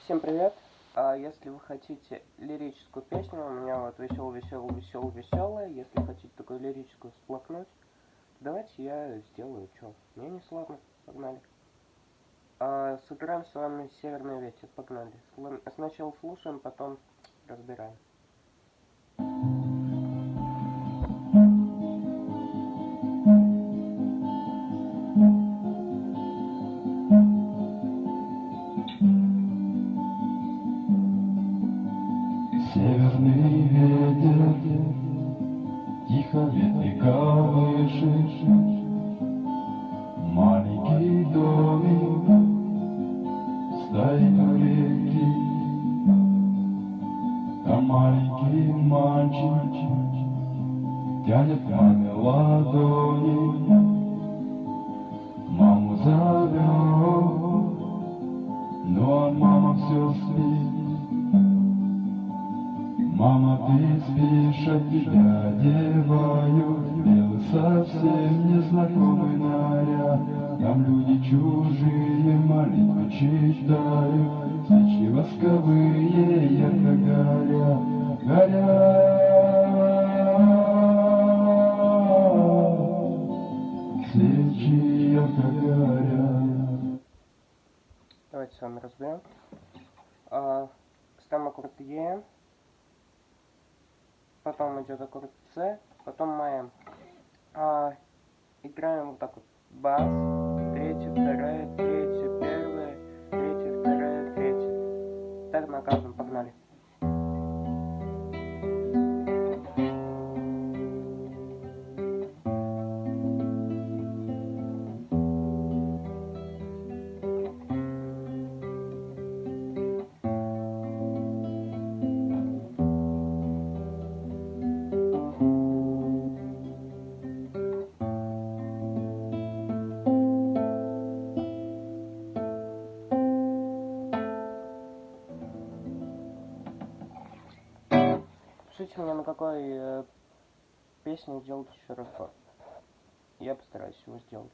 Всем привет! Если вы хотите лирическую песню, у меня вот веселая. Если хотите такую лирическую всплакнуть, давайте я сделаю, что? Мне не сложно, погнали. Сыграем с вами «Северный ветер», погнали. Сначала слушаем, потом разбираем. Северный ветер тихо ветви колышет, маленький домик стоит у реки, там маленький мальчик тянет маме ладони, маму зовет, но мама все спит. Мама, ты спишь, от тебя одевают белый совсем незнакомый наряд. Там люди чужие молитвы читают, свечи восковые ярко горят. Свечи ярко горят. Давайте с вами разберем. Ставим аккорд Е, потом идет аккорд С, потом маем. Играем вот так вот. Бас, третья, вторая, третья, первая, третья, вторая, третья. Так на каждом, погнали. Пишите мне, на какой песне сделать еще разбор. Я постараюсь его сделать.